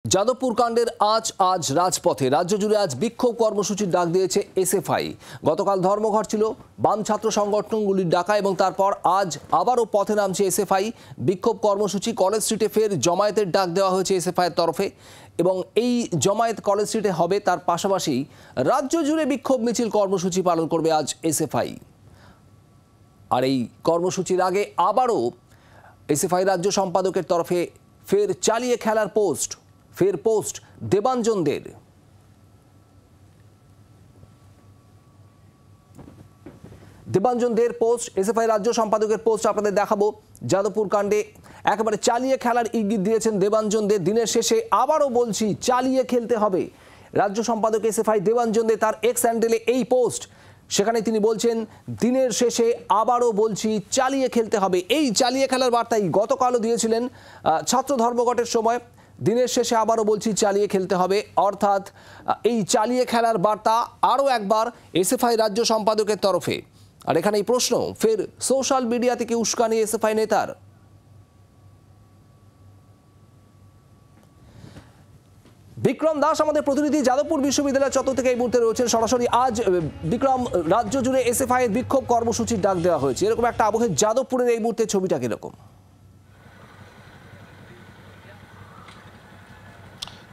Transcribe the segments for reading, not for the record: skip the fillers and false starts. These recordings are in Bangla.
যাদবপুর কাণ্ডের আজ রাজপথে রাজ্য জুড়ে আজ বিক্ষোভ কর্মসূচির ডাক দিয়েছে এসএফআই। গতকাল ধর্মঘট ছিল বাম ছাত্র সংগঠনগুলির ডাকা এবং তারপর আজ আবারও পথে নামছে এসএফআই। বিক্ষোভ কর্মসূচি কলেজ স্ট্রিটে ফের জমায়েতের ডাক দেওয়া হয়েছে এসএফআইয়ের তরফে এবং এই জমায়েত কলেজ স্ট্রিটে হবে। তার পাশাপাশি রাজ্য জুড়ে বিক্ষোভ মিছিল কর্মসূচি পালন করবে আজ এসএফআই। আর এই কর্মসূচির আগে আবারও এসএফআই রাজ্য সম্পাদকের তরফে ফের চালিয়ে খেলার পোস্ট দেবাঞ্জনদের। পোস্ট এসএফআই রাজ্য সম্পাদকের পোস্ট আপনাদের দেখাবো। যাদবপুর কাণ্ডে একেবারে চালিয়ে খেলার ইঙ্গিত দিয়েছেন দেবাঞ্জনদের। দিনের শেষে আবারও বলছি চালিয়ে খেলতে হবে। রাজ্য সম্পাদক এসএফআই দেবাঞ্জনদের তার এক্স হ্যান্ডেলে এই পোস্ট, সেখানে তিনি বলছেন দিনের শেষে আবারও বলছি চালিয়ে খেলতে হবে। এই চালিয়ে খেলার বার্তাই গতকালও দিয়েছিলেন ছাত্র ধর্মঘটের সময়। দিনের শেষে আবারও বলছি চালিয়ে খেলতে হবে, অর্থাৎ এই চালিয়ে খেলার বার্তা আরও একবার এসএফআই রাজ্য সম্পাদকের তরফে। আর এখানে এই প্রশ্ন, ফের সোশ্যাল মিডিয়া থেকে উস্কানি এসএফআই নেতার। বিক্রম দাস আমাদের প্রতিনিধি যাদবপুর বিশ্ববিদ্যালয় চত্বর থেকে এই মুহূর্তে রয়েছেন সরাসরি। আজ বিক্রম, রাজ্য জুড়ে এসএফআই এর বিক্ষোভ কর্মসূচির ডাক দেওয়া হয়েছে, এরকম একটা আবহে যাদবপুরের এই মুহূর্তে ছবিটা কিরকম?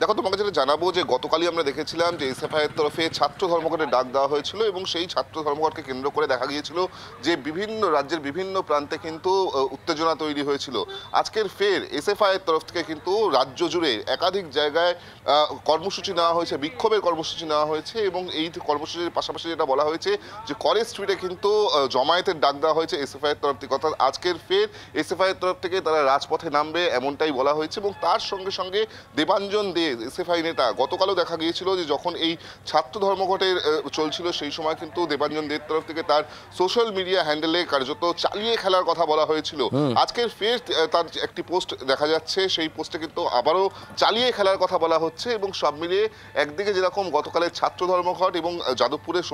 দেখো, তোমাকে যেটা জানাবো যে গতকালই আমরা দেখেছিলাম যে এসএফআইয়ের তরফে ছাত্র ধর্মঘটের ডাক দেওয়া হয়েছিল এবং সেই ছাত্র ধর্মঘটকে কেন্দ্র করে দেখা গিয়েছিল যে বিভিন্ন রাজ্যের বিভিন্ন প্রান্তে কিন্তু উত্তেজনা তৈরি হয়েছিল। আজকের ফের এসএফআইয়ের তরফ থেকে কিন্তু রাজ্য জুড়ে একাধিক জায়গায় কর্মসূচি নেওয়া হয়েছে, বিক্ষোভের কর্মসূচি নেওয়া হয়েছে এবং এই কর্মসূচির পাশাপাশি যেটা বলা হয়েছে যে কলেজ স্ট্রিটে কিন্তু জমায়েতের ডাক দেওয়া হয়েছে এসএফআইয়ের তরফ থেকে। অর্থাৎ আজকের ফের এসএফআইয়ের তরফ থেকে তারা রাজপথে নামবে এমনটাই বলা হয়েছে। এবং তার সঙ্গে সঙ্গে দেবাঞ্জন দে এসএফআই নেতা, গতকালও দেখা গিয়েছিল যে যখন এই ছাত্র ধর্মঘটের চলছিল সেই সময় কিন্তু দেবাঞ্জন দের তরফ থেকে তার সোশ্যাল মিডিয়া হ্যান্ডেলে কার্যত চালিয়ে খেলার কথা বলা হয়েছিল। আজকের ফের তার একটি পোস্ট দেখা যাচ্ছে, সেই পোস্টে কিন্তু আবারও চালিয়ে খেলার কথা বলা হচ্ছে। এবং সব মিলিয়ে একদিকে যেরকম গতকালের ছাত্র ধর্মঘট এবং যাদবপুরের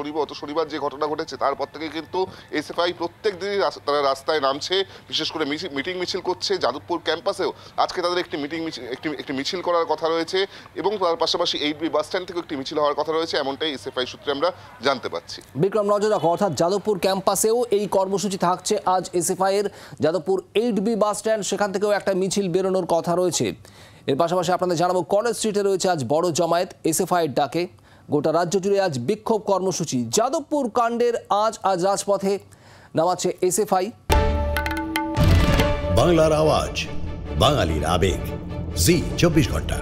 শনিবার যে ঘটনা ঘটেছে তারপর থেকে কিন্তু এসএফআই প্রত্যেক দিনই তারা রাস্তায় নামছে, বিশেষ করে মিটিং মিছিল করছে। যাদবপুর ক্যাম্পাসেও আজকে তাদের একটি মিছিল করার কথা রয়েছে এবং তার পাশাপাশি এই বাস স্ট্যান্ড থেকে একটি মিছিল হওয়ার কথা রয়েছে, এমনটাই এসএফআই সূত্রে আমরা জানতে পাচ্ছি। বিক্রম, নজর রাখো, অর্থাৎ যাদবপুর ক্যাম্পাসেও এই কর্মসূচি থাকছে আজ এসএফআই এর। যাদবপুর 8B বাস স্ট্যান্ড, সেখান থেকেও একটা মিছিল বেরোনোর কথা রয়েছে। এর পাশাপাশি আপনাদের জানাবো কলেজ স্ট্রিটে রয়েছে আজ বড় জমায়েত এসএফআই এর ডাকে। গোটা রাজ্য জুড়ে আজ বিক্ষোভ কর্মসূচি। যাদবপুর কাণ্ডের আজ রাজপথে নামাচ্ছে এসএফআই। বাংলার আওয়াজ, বাঙালির আবেগ, জি 24 ঘন্টা।